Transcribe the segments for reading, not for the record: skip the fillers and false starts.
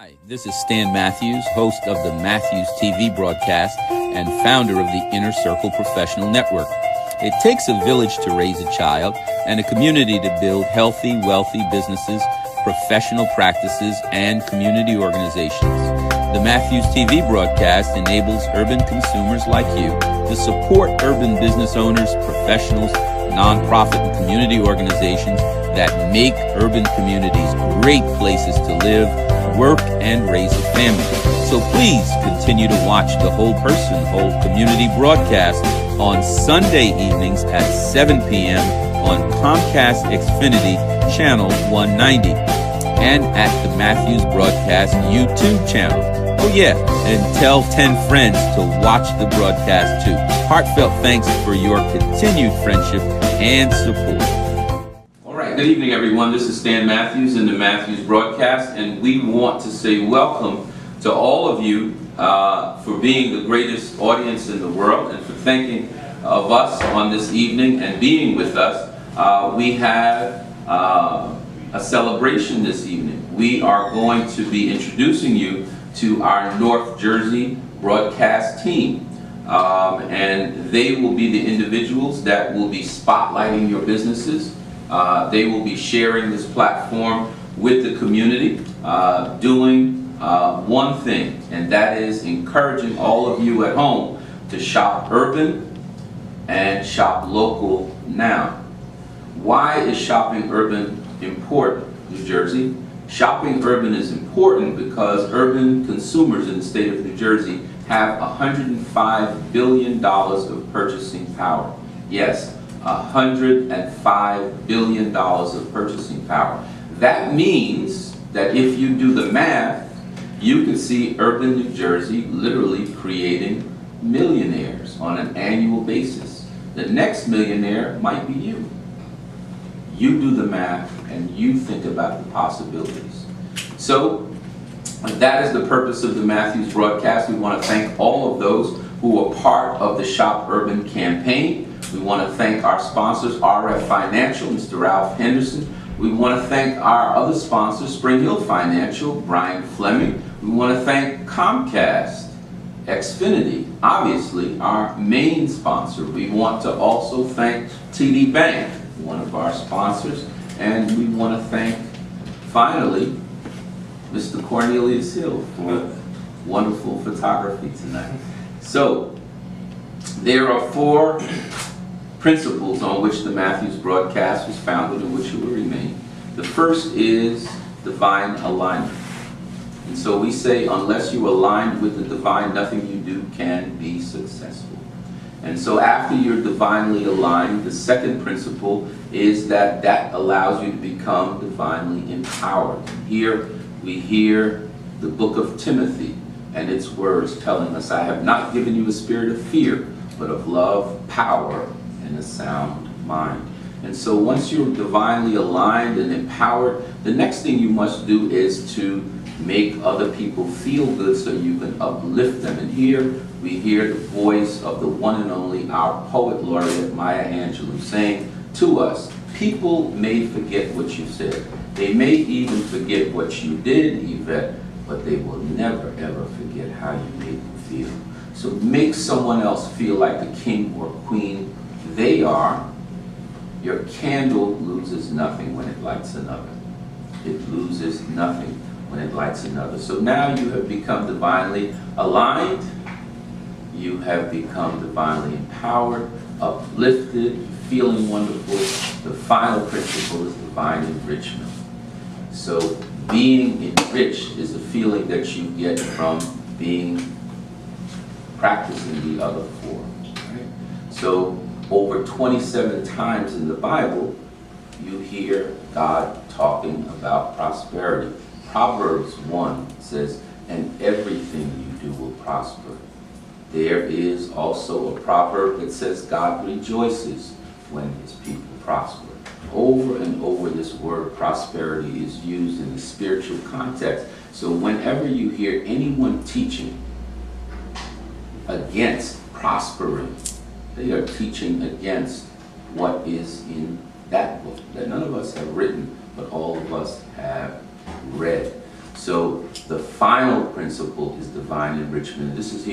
Hi, this is Stan Matthews, host of the Matthews TV broadcast and founder of the Inner Circle Professional Network. It takes a village to raise a child and a community to build healthy, wealthy businesses, professional practices, and community organizations. The Matthews TV broadcast enables urban consumers like you to support urban business owners, professionals, nonprofit and community organizations that make urban communities great places to live, work, and raise a family. So please continue to watch the Whole Person, Whole Community broadcast on Sunday evenings at 7 p.m. on Comcast Xfinity Channel 190 and at the Matthews Broadcast YouTube channel. Oh yeah, and tell 10 friends to watch the broadcast too. Heartfelt thanks for your continued friendship and support. All right, good evening everyone. This is Stan Matthews in the Matthews Broadcast, and we want to say welcome to all of you for being the greatest audience in the world and for thinking of us on this evening and being with us. We have a celebration this evening. We are going to be introducing you to our North Jersey broadcast team. And they will be the individuals that will be spotlighting your businesses. They will be sharing this platform with the community, doing one thing, and that is encouraging all of you at home to shop urban and shop local now. Why is shopping urban important, New Jersey? Shopping urban is important because urban consumers in the state of New Jersey have $105 billion of purchasing power. Yes, $105 billion of purchasing power. That means that if you do the math, you can see urban New Jersey literally creating millionaires on an annual basis. The next millionaire might be you. You do the math and you think about the possibilities. So that is the purpose of the Matthews broadcast. We want to thank all of those who are part of the Shop Urban campaign. We want to thank our sponsors, RF Financial, Mr. Ralph Henderson. We want to thank our other sponsors, Spring Hill Financial, Brian Fleming. We want to thank Comcast, Xfinity, obviously our main sponsor. We want to also thank TD Bank, one of our sponsors, and we want to thank, finally, Mr. Cornelius Hill for wonderful photography tonight. So, there are 4 principles on which the Matthews broadcast was founded and which it will remain. The first is divine alignment. And so we say, unless you align with the divine, nothing you do can be successful. And so after you're divinely aligned, the second principle is that allows you to become divinely empowered. Here we hear the book of Timothy and its words telling us, I have not given you a spirit of fear, but of love, power, and a sound mind. And so once you're divinely aligned and empowered, the next thing you must do is to make other people feel good so you can uplift them. And here we hear the voice of the one and only, our poet laureate, Maya Angelou, saying to us, people may forget what you said. They may even forget what you did, Yvette, but they will never ever forget how you made them feel. So make someone else feel like the king or queen they are. Your candle loses nothing when it lights another. It loses nothing when it lights another. So now you have become divinely aligned, you have become divinely empowered, uplifted, feeling wonderful. The final principle is divine enrichment. So being enriched is a feeling that you get from practicing the other 4. Right? So over 27 times in the Bible, you hear God talking about prosperity. Proverbs 1 says, and everything you do will prosper. There is also a proverb that says God rejoices when his people prosper. Over and over, this word prosperity is used in the spiritual context. So whenever you hear anyone teaching against prospering, they are teaching against what is in that book that none of us have written, but all of us have read. So The final principle is divine enrichment. This is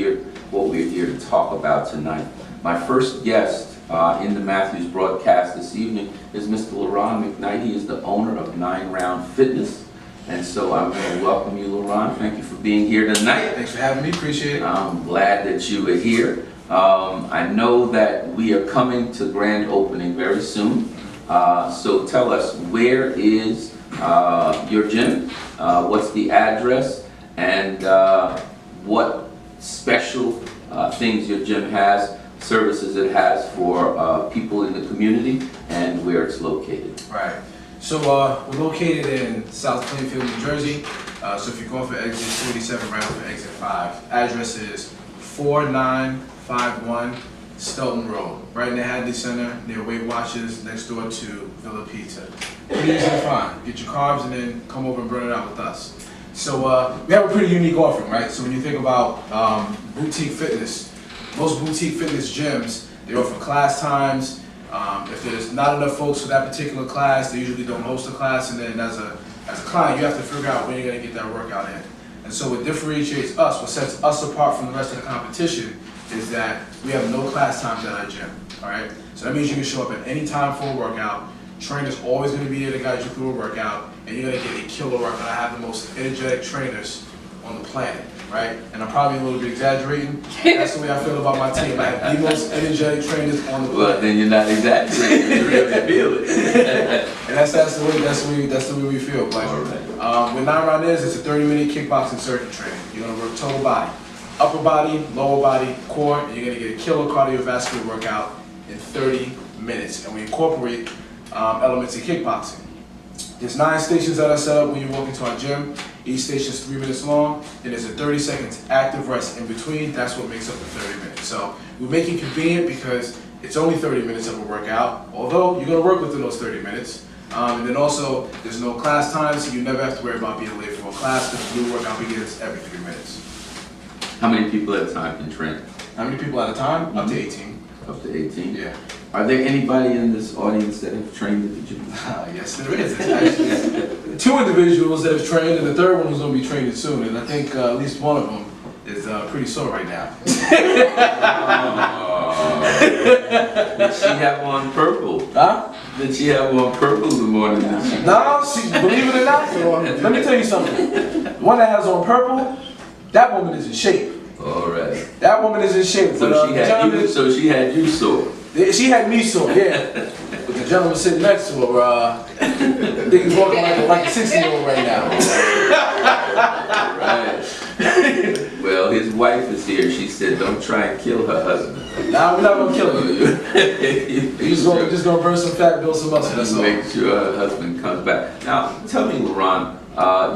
what we're here to talk about tonight. My first guest in the Matthews broadcast this evening is Mr. LaRon McKnight. He is the owner of 9 Round Fitness. And so I'm going to welcome you, LaRon. Thank you for being here tonight. Thanks for having me. Appreciate it. I'm glad that you are here. I know that we are coming to grand opening very soon. So tell us, where is your gym? What's the address? And what special things your gym has, services it has for people in the community, and where it's located? Right. So we're located in South Plainfield, New Jersey. So if you're going for exit 47, right for exit 5. Address is 4951 Stoughton Road, right in the Hadley Center, near Weight Watchers, next door to Villa Pizza. Pretty easy to find. Get your carbs and then come over and burn it out with us. So we have a pretty unique offering, right? So when you think about boutique fitness, most boutique fitness gyms, they offer class times. If there's not enough folks for that particular class, they usually don't host a class, and then as a client, you have to figure out when you're going to get that workout in. And so what differentiates us, what sets us apart from the rest of the competition, is that we have no class times at our gym, all right? So that means you can show up at any time for a workout. Trainer's always going to be there to guide you through a workout, and you're going to get a killer workout. I have the most energetic trainers on the planet, right? And I'm probably a little bit exaggerating. That's the way I feel about my team. I have the most energetic trainers on the planet. Well, then you're not exaggerating. You really feel it. And that's the way we feel. But with 9 Round it's a 30-minute kickboxing circuit training. You're gonna work total body, upper body, lower body, core, and you're gonna get a killer cardiovascular workout in 30 minutes. And we incorporate elements of kickboxing. There's 9 stations that are set up when you walk into our gym. Each station is 3 minutes long, and there's a 30 seconds active rest in between. That's what makes up the 30 minutes. So we make it convenient because it's only 30 minutes of a workout, although you're going to work within those 30 minutes. And then also, there's no class time, so you never have to worry about being late for a class because the new workout begins every 3 minutes. How many people at a time can train? How many people at a time? Up to 18. Up to 18? Yeah. Are there anybody in this audience that have trained at the gym? Yes, there is. There's actually 2 individuals that have trained, and the third one is going to be training soon. And I think at least one of them is pretty sore right now. Did she have on purple? Huh? Did she have on purple the morning? No, believe it or not, let me tell you something. The one that has on purple, that woman is in shape. All right. That woman is in shape. So she had you sore. She had me sore, yeah. But the gentleman sitting next to her, I think he's walking like a 60-year-old right now. Right. Well, his wife is here. She said, don't try and kill her husband. Nah, we're not going to kill him. We're just going to burn some fat, build some muscle, that's all. Make sure her husband comes back. Now, tell me, LaRon,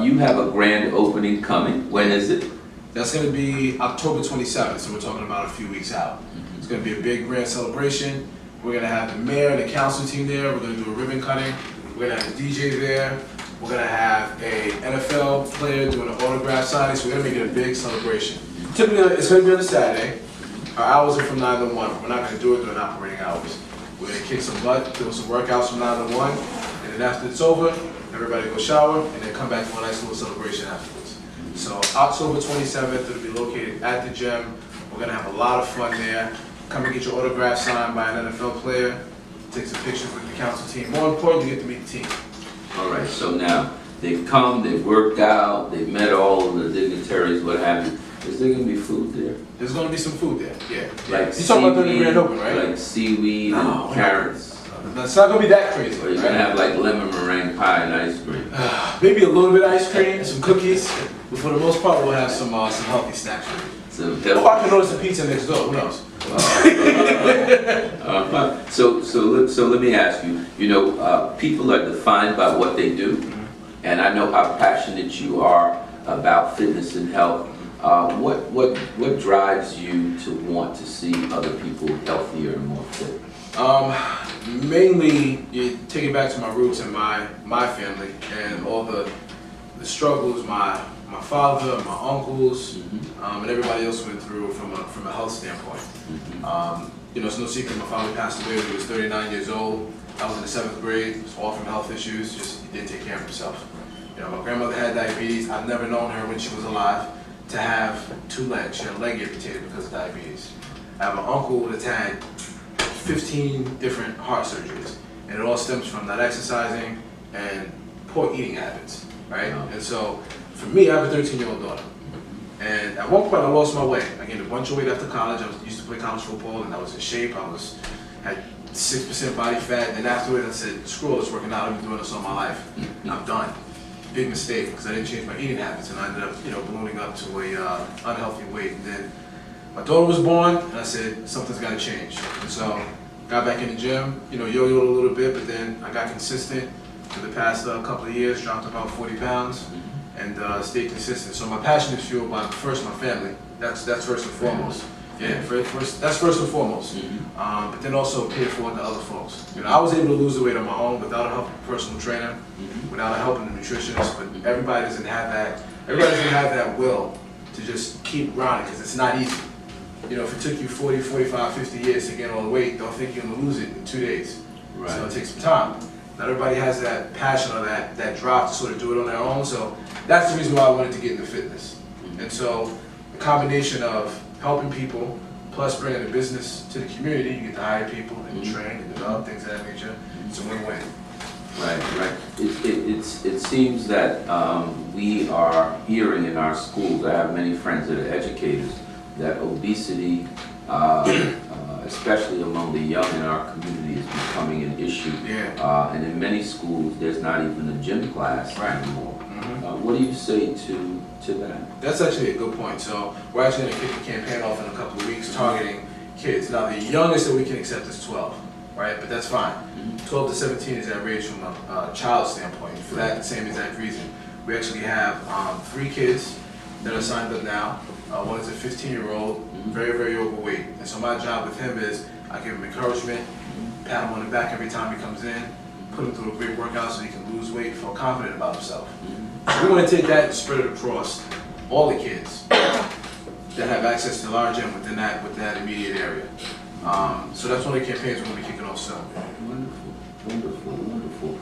you have a grand opening coming. When is it? That's going to be October 27th, so we're talking about a few weeks out. It's going to be a big grand celebration. We're going to have the mayor and the council team there. We're going to do a ribbon cutting. We're going to have a DJ there. We're going to have a NFL player doing an autograph signing. So we're going to make it a big celebration. Typically, it's going to be on a Saturday. Our hours are from 9 to 1. We're not going to do it during operating hours. We're going to kick some butt, do some workouts from 9 to 1. And then after it's over, everybody go shower and then come back for a nice little celebration afterwards. So October 27th, it'll be located at the gym. We're going to have a lot of fun there. Come and get your autograph signed by an NFL player. Take some pictures with the council team. More important, you get to meet the team. All right, so now they've come, they've worked out, they've met all of the dignitaries, what have you. Is there going to be food there? There's going to be some food there, yeah. Like you're talking about the grand open, right? Like seaweed and carrots. It's not going to be that crazy. Or you're going to have like lemon meringue pie and ice cream. Maybe a little bit of ice cream, some cookies. But for the most part, we'll have some healthy snacks. Or I can order some pizza next door, who knows? So let me ask you, people are defined by what they do, and I know how passionate you are about fitness and health. What drives you to want to see other people healthier and more fit? Mainly, you take it back to my roots and my family and all the struggles my father, my uncles, and everybody else went through from a health standpoint. It's no secret my father passed away when he was 39 years old. I was in the 7th grade, was all from health issues, just he didn't take care of himself. You know, my grandmother had diabetes. I've never known her when she was alive to have 2 legs. She had a leg amputated because of diabetes. I have an uncle that's had 15 different heart surgeries, and it all stems from not exercising and poor eating habits, right? And so, for me, I have a 13-year-old daughter. And at one point, I lost my way. I gained a bunch of weight after college. Used to play college football, and I was in shape. Had 6% body fat. And afterwards, I said, screw this working out. I've been doing this all my life. I'm done. Big mistake, because I didn't change my eating habits, and I ended up, ballooning up to a unhealthy weight. And then my daughter was born, and I said, something's got to change. And so, got back in the gym, yo-yoed a little bit, but then I got consistent for the past couple of years, dropped about 40 pounds. And stay consistent. So my passion is fueled by first my family. That's first and foremost. Yeah, that's first and foremost. But then also pay it forward to other folks. I was able to lose the weight on my own without a help of a personal trainer, without a help of a nutritionist. But everybody doesn't have that. Everybody doesn't have that will to just keep grinding, because it's not easy. If it took you 40, 45, 50 years to gain all the weight, don't think you're gonna lose it in 2 days. Right. So it takes some time. Not everybody has that passion or that drive to sort of do it on their own. So that's the reason why I wanted to get into fitness. And so the combination of helping people plus bringing a business to the community, you get to hire people and train and develop things of that nature. It's a win-win. Right. It seems that we are hearing in our schools, I have many friends that are educators, that obesity, especially among the young in our community, is becoming an issue. Yeah. And in many schools, there's not even a gym class anymore. What do you say to that? That's actually a good point. So we're actually going to kick the campaign off in a couple of weeks targeting kids. Now the youngest that we can accept is 12, right? But that's fine. 12 to 17 is that range from a child standpoint. For that same exact reason, we actually have 3 kids that are signed up now. One is a 15-year-old, very, very overweight. And so my job with him is I give him encouragement, pat him on the back every time he comes in, put him through a great workout so he can lose weight, feel confident about himself. So we want to take that and spread it across all the kids that have access to large gym within that immediate area. So that's one of the campaigns we're going to be kicking off soon. Wonderful.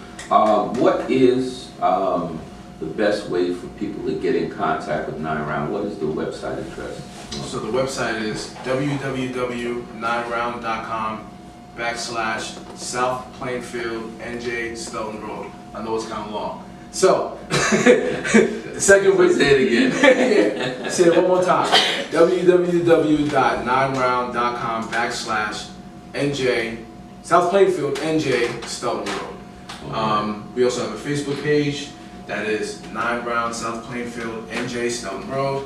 What is the best way for people to get in contact with 9 Round? What is the website address? So the website is www.9round.com/South Plainfield NJ Stelton Road. I know it's kind of long. So the second way. Say it again. Yeah. Say it one more time. www.9round.com/NJ South Plainfield NJ Stelton Road. We also have a Facebook page. That is 9 Round South Plainfield NJ Stelton Road.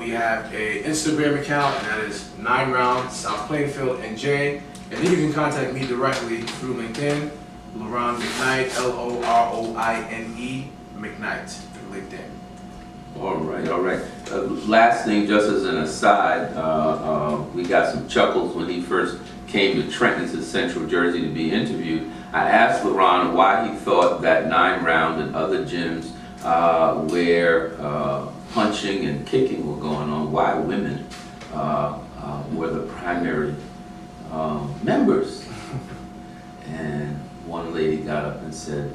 We have an Instagram account, and that is 9 Round South Plainfield NJ. And then you can contact me directly through LinkedIn, Loron McKnight, Loroine McKnight through LinkedIn. All right. Last thing, just as an aside, we got some chuckles when he first came to Trenton to Central Jersey to be interviewed. I asked Loron why he thought that 9 Round and other gyms where punching and kicking were going on, why women were the primary members. And one lady got up and said,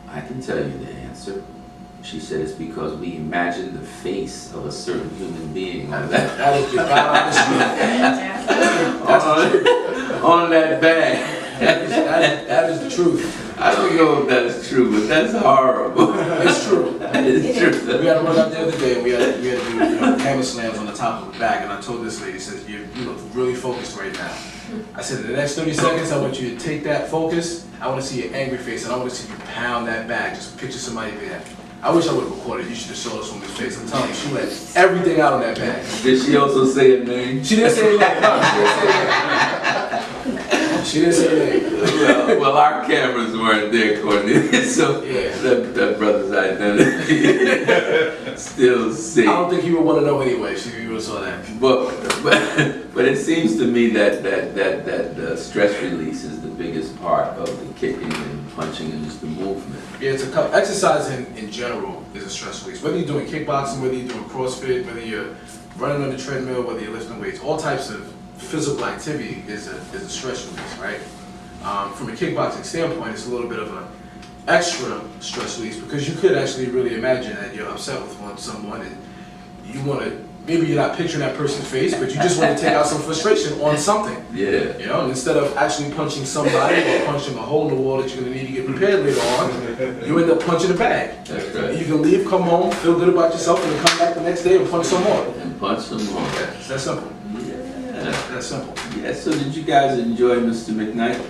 I can tell you the answer. She said it's because we imagine the face of a certain human being on that. That is the on that bag. That is the truth. I don't know if that is true, but that's horrible. It's true. That is true. We had to run up the other day, and we had to do hammer slams on the top of the bag, and I told this lady, says, you look really focused right now. I said, in the next 30 seconds, I want you to take that focus. I want to see your angry face, and I want to see you pound that bag. Just picture somebody there. I wish I would have recorded. You should have showed us woman's face. I'm telling you, she let everything out on that bag. Did she also say a name? She didn't say a name. No, she didn't say a name. Well, our cameras weren't there, Courtney, so yeah. that brother's identity still safe. I don't think he would want to know anyway. She would have saw that. But it seems to me that stress release is the biggest part of the kicking and punching and just the movement. Yeah, it's a exercise in general is a stress release. Whether you're doing kickboxing, whether you're doing CrossFit, whether you're running on the treadmill, whether you're lifting weights, all types of physical activity is a stress release, right? From a kickboxing standpoint, it's a little bit of a extra stress release, because you could actually really imagine that you're upset with someone and you want to, maybe you're not picturing that person's face, but you just want to take out some frustration on something. Yeah. You know, and instead of actually punching somebody or punching a hole in the wall that you're going to need to get repaired later on, you end up punching a bag. That's right. You can leave, come home, feel good about yourself, and then come back the next day and punch some more. And punch some more. Yeah, it's that simple. Yeah. That's simple. Yeah, so did you guys enjoy Mr. McKnight?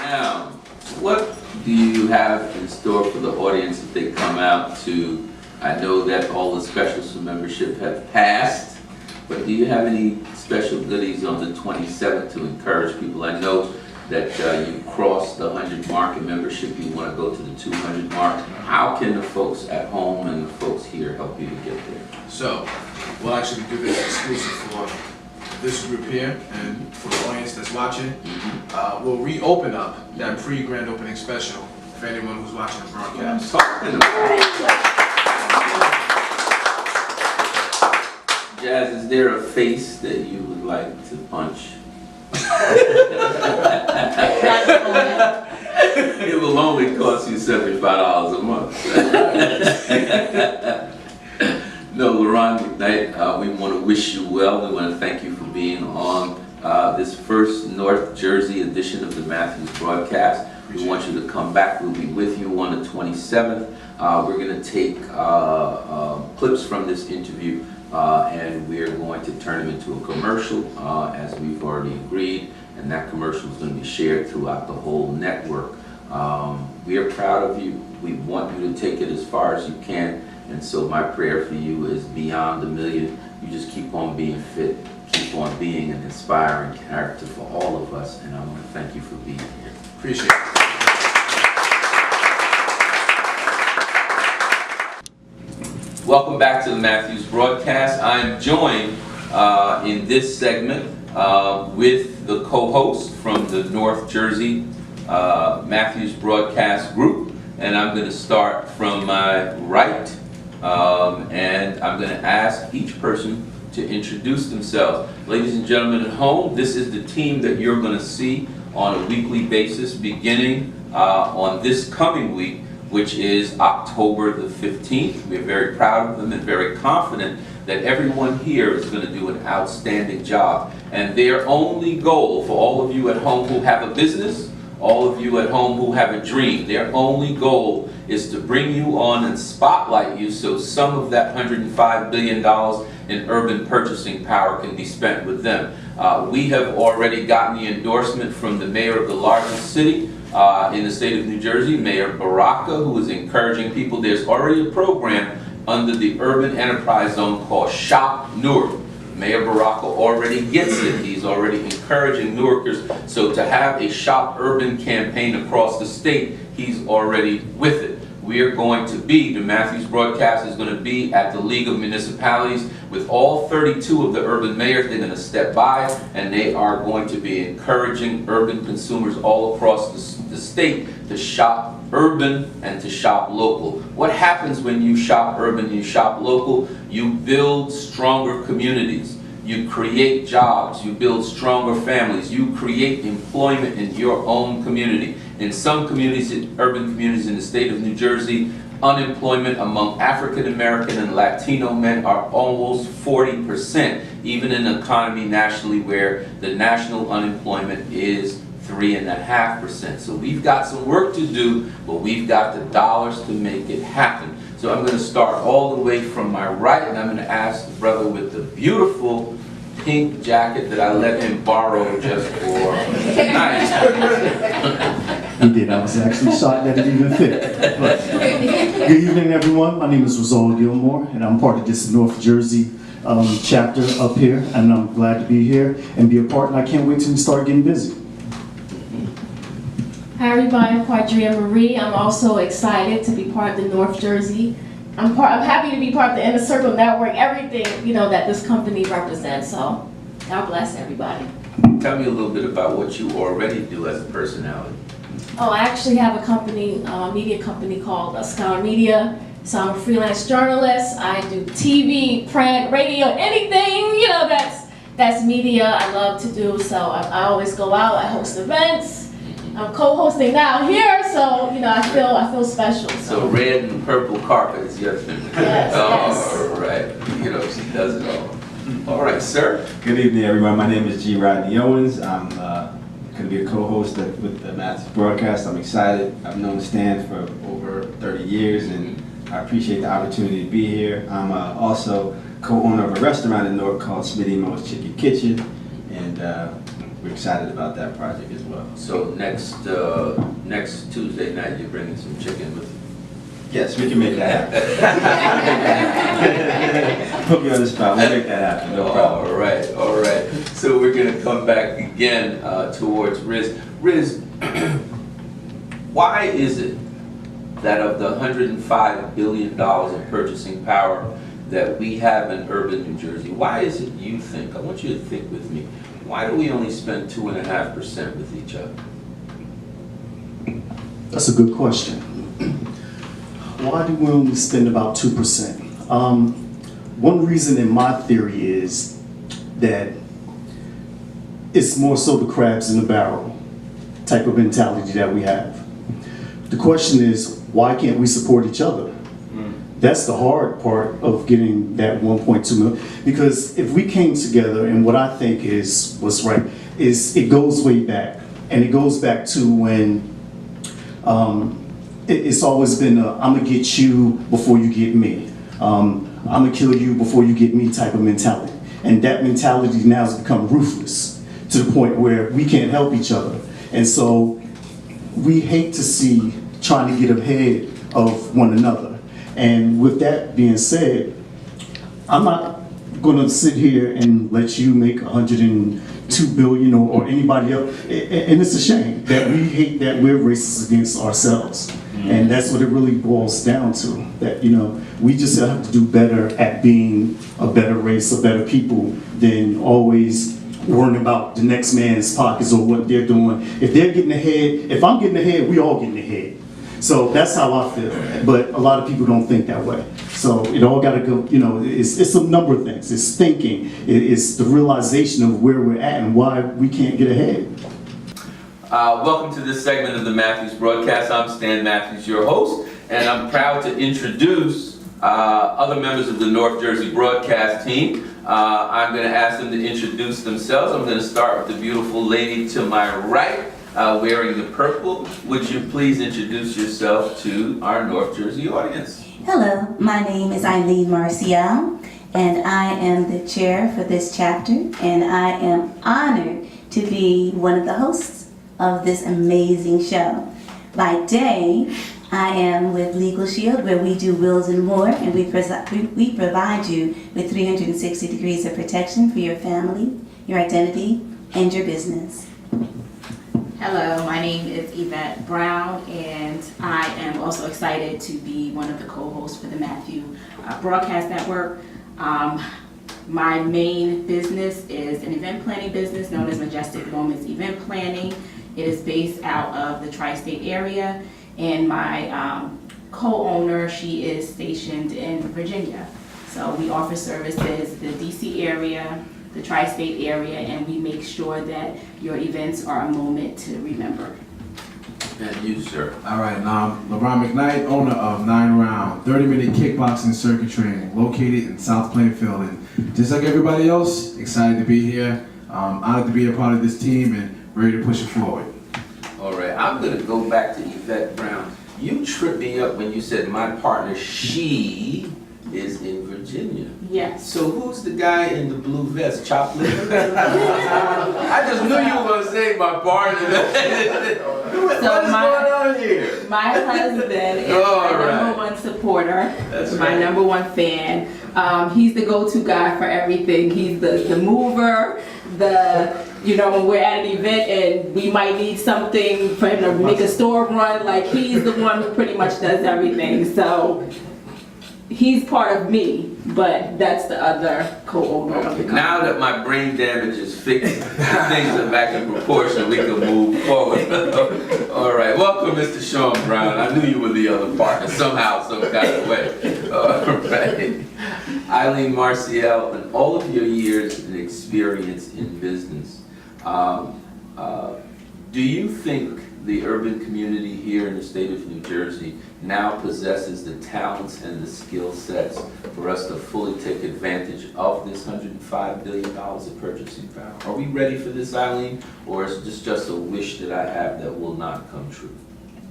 Now, what do you have in store for the audience if they come out to, I know that all the specials for membership have passed, but do you have any special goodies on the 27th to encourage people? I know that you crossed the 100 mark in membership, you want to go to the 200 mark. How can the folks at home and the folks here help you to get there? So, we'll actually do this exclusive for this group here and for the audience that's watching. We'll reopen up that pre-grand opening special for anyone who's watching the broadcast. Jazz, is there a face that you would like to punch? It will only cost you $75 a month. No, Laurent McKnight, we want to wish you well. We want to thank you for being on this first North Jersey edition of the Matthews broadcast. We want you to come back. We'll be with you on the 27th. We're going to take clips from this interview and we're going to turn them into a commercial as we've already agreed. And that commercial is going to be shared throughout the whole network. We are proud of you. We want you to take it as far as you can. And so my prayer for you is beyond $1 million. You just keep on being fit, keep on being an inspiring character for all of us. And I want to thank you for being here. Appreciate it. Welcome back to the Matthews broadcast. I'm joined in this segment with the co-host from the North Jersey Matthews broadcast group. And I'm going to start from my right. And I'm going to ask each person to introduce themselves. Ladies and gentlemen at home, this is the team that you're going to see on a weekly basis beginning on this coming week, which is October the 15th. We're very proud of them and very confident that everyone here is going to do an outstanding job. And their only goal for all of you at home who have a business, all of you at home who have a dream, their only goal is to bring you on and spotlight you so some of that $105 billion in urban purchasing power can be spent with them. We have already gotten the endorsement from the mayor of the largest city in the state of New Jersey, Mayor Baraka, who is encouraging people. There's already a program under the Urban Enterprise Zone called Shop Newark. Mayor Baraka already gets it. He's already encouraging Newarkers. So to have a Shop Urban campaign across the state, he's already with it. We are going to be, the Matthews broadcast is going to be at the League of Municipalities with all 32 of the urban mayors. They're going to step by and they are going to be encouraging urban consumers all across the state to shop urban and to shop local. What happens when you shop urban and you shop local? You build stronger communities. You create jobs. You build stronger families. You create employment in your own community. In some communities, urban communities in the state of New Jersey, unemployment among African American and Latino men are almost 40%, even in an economy nationally where the national unemployment is 3.5%. So we've got some work to do, but we've got the dollars to make it happen. So I'm going to start all the way from my right, and I'm going to ask the brother with the beautiful pink jacket that I let him borrow just for tonight. He did. I was actually shocked that it even fit. But, good evening, everyone. My name is Rosal Gilmore, and I'm part of this North Jersey chapter up here. And I'm glad to be here and be a part, and I can't wait till we start getting busy. Hi everybody, I'm Quadria Marie. I'm also excited to be part of the North Jersey. I'm happy to be part of the Inner Circle Network, everything, that this company represents. So, God bless everybody. Tell me a little bit about what you already do as a personality. Oh, I actually have a company, a media company called Scholar Media. So I'm a freelance journalist. I do TV, print, radio, anything, that's media I love to do. So I always go out, I host events. I'm co-hosting now here, so I feel special. So red and purple carpet is your thing. Yes, All right. She does it all. All right, sir. Good evening, everyone. My name is G. Rodney Owens. I'm going to be a co-host with the Matthews broadcast. I'm excited. I've known Stan for over 30 years, and I appreciate the opportunity to be here. I'm also co-owner of a restaurant in Newark called Smitty Mo's Chicken Kitchen, and we're excited about that project as well. So next Tuesday night, you're bringing some chicken with you. Yes, we can make that happen. Put me on the spot. We'll make that happen. No problem. All right. So we're going to come back again towards Riz. Riz, why is it that of the $105 billion in purchasing power that we have in urban New Jersey, why is it you think, I want you to think with me, why do we only spend 2.5% with each other? That's a good question. Why do we only spend about 2%? One reason in my theory is that it's more so the crabs in the barrel type of mentality that we have. The question is, why can't we support each other? That's the hard part of getting that 1.2 million. Because if we came together, and what I think is what's right, is it goes way back. And it goes back to when it's always been a, I'm gonna get you before you get me. I'm gonna kill you before you get me type of mentality. And that mentality now has become ruthless to the point where we can't help each other. And so we hate to see trying to get ahead of one another. And with that being said, I'm not gonna sit here and let you make 102 billion or anybody else. And it's a shame that we hate that we're racist against ourselves. And that's what it really boils down to, that we just have to do better at being a better race, a better people, than always worrying about the next man's pockets or what they're doing. If they're getting ahead, if I'm getting ahead, we all getting ahead. So that's how I feel, but a lot of people don't think that way. So it all got to go, it's a number of things. It's thinking, it's the realization of where we're at and why we can't get ahead. Welcome to this segment of the Matthews broadcast. I'm Stan Matthews, your host, and I'm proud to introduce other members of the North Jersey broadcast team. I'm going to ask them to introduce themselves. I'm going to start with the beautiful lady to my right, wearing the purple. Would you please introduce yourself to our North Jersey audience? Hello, my name is Eileen Marcial, and I am the chair for this chapter, and I am honored to be one of the hosts of this amazing show. By day, I am with Legal Shield, where we do wills and more, and we provide you with 360 degrees of protection for your family, your identity, and your business. Hello, my name is Yvette Brown, and I am also excited to be one of the co-hosts for the Matthew Broadcast Network. My main business is an event planning business known as Majestic Moments Event Planning. It is based out of the tri-state area, and my co-owner, she is stationed in Virginia. So we offer services the DC area, the tri-state area, and we make sure that your events are a moment to remember. And you, sir. All right, now I'm LeBron McKnight, owner of 9 Round, 30-minute kickboxing circuit training, located in South Plainfield. And just like everybody else, excited to be here. Honored to be a part of this team and ready to push it forward. All right, I'm going to go back to Yvette Brown. You tripped me up when you said my partner, she is in Virginia. Yes. So who's the guy in the blue vest? Chop liver? I just knew you were going to say my partner. What is going on here? My husband is my number one supporter. That's my right. number one fan. He's the go-to guy for everything. He's the mover, when we're at an event and we might need something for him to make a store run, like he's the one who pretty much does everything. So he's part of me, but that's the other co-owner of the company. Now that my brain damage is fixed, things are back in proportion, we can move forward. All right, welcome Mr. Sean Brown. I knew you were the other partner somehow, some kind of way. All right. Eileen Marcial, in all of your years and experience in business, do you think the urban community here in the state of New Jersey now possesses the talents and the skill sets for us to fully take advantage of this $105 billion of purchasing power? Are we ready for this, Eileen, or is this just a wish that I have that will not come true?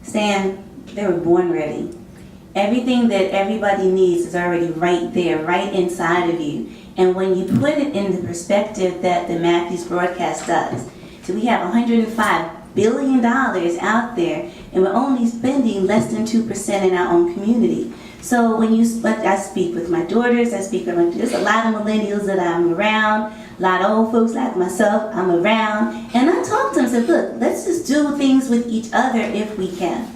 Stan, they were born ready. Everything that everybody needs is already right there, right inside of you. And when you put it in the perspective that the Matthews broadcast does, so we have $105 billion out there, and we're only spending less than 2% in our own community. So when I speak with my daughters, there's a lot of millennials that I'm around, a lot of old folks like myself I'm around, and I talk to them and say, look, let's just do things with each other if we can.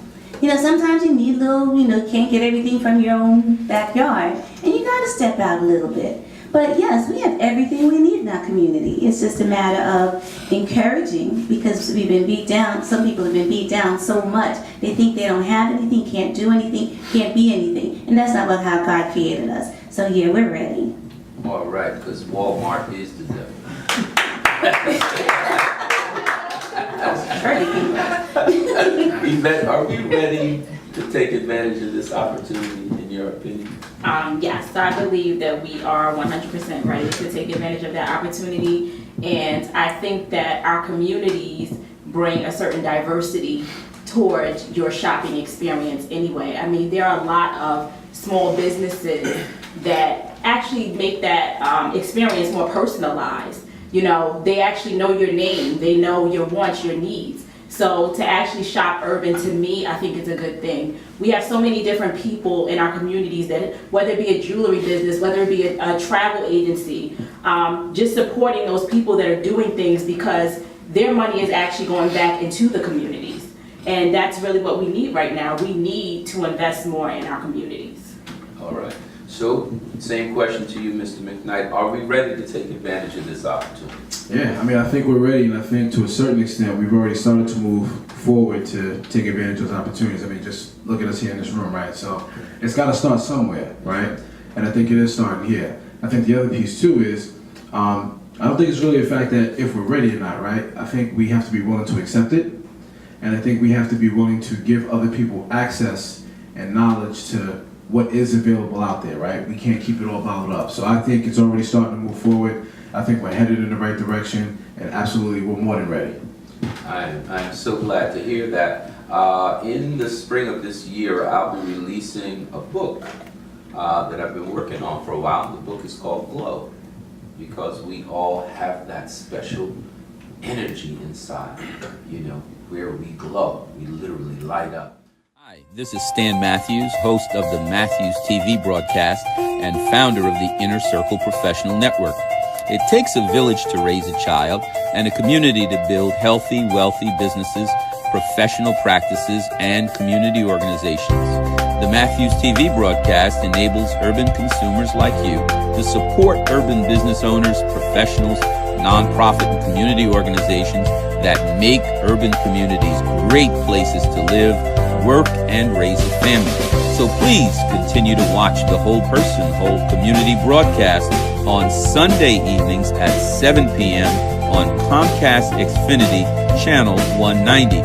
Sometimes you need can't get everything from your own backyard, and you gotta step out a little bit. But yes, we have everything we need in our community. It's just a matter of encouraging, because we've been beat down. Some people have been beat down so much, they think they don't have anything, can't do anything, can't be anything. And that's not how God created us. So yeah, we're ready. All right, because Walmart is the devil. Yvette, are we ready to take advantage of this opportunity, in your opinion? Yes, I believe that we are 100% ready to take advantage of that opportunity, and I think that our communities bring a certain diversity towards your shopping experience anyway. I mean, there are a lot of small businesses that actually make that experience more personalized. They actually know your name, they know your wants, your needs. So to actually shop urban, to me, I think it's a good thing. We have so many different people in our communities that, whether it be a jewelry business, whether it be a travel agency, just supporting those people that are doing things because their money is actually going back into the communities. And that's really what we need right now. We need to invest more in our communities. All right. So, same question to you, Mr. McKnight. Are we ready to take advantage of this opportunity? Yeah, I think we're ready, and I think to a certain extent we've already started to move forward to take advantage of those opportunities. Just look at us here in this room, right? So it's got to start somewhere, right? And I think it is starting here. I think the other piece too is, I don't think it's really a fact that if we're ready or not, right? I think we have to be willing to accept it, and I think we have to be willing to give other people access and knowledge to what is available out there, right? We can't keep it all bottled up. So I think it's already starting to move forward. I think we're headed in the right direction, and absolutely we're more than ready. I'm so glad to hear that. In the spring of this year, I'll be releasing a book that I've been working on for a while. The book is called Glow, because we all have that special energy inside, where we glow, we literally light up. Hi, this is Stan Matthews, host of the Matthews TV broadcast and founder of the Inner Circle Professional Network. It takes a village to raise a child and a community to build healthy, wealthy businesses, professional practices, and community organizations. The Matthews TV broadcast enables urban consumers like you to support urban business owners, professionals, nonprofit and community organizations that make urban communities great places to live, work, and raise a family. So please continue to watch the Whole Person, Whole Community broadcast on Sunday evenings at 7 p.m. on Comcast Xfinity Channel 190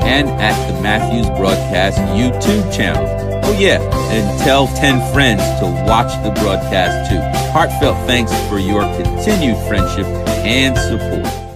and at the Matthews Broadcast YouTube channel. Oh yeah, and tell 10 friends to watch the broadcast too. Heartfelt thanks for your continued friendship and support.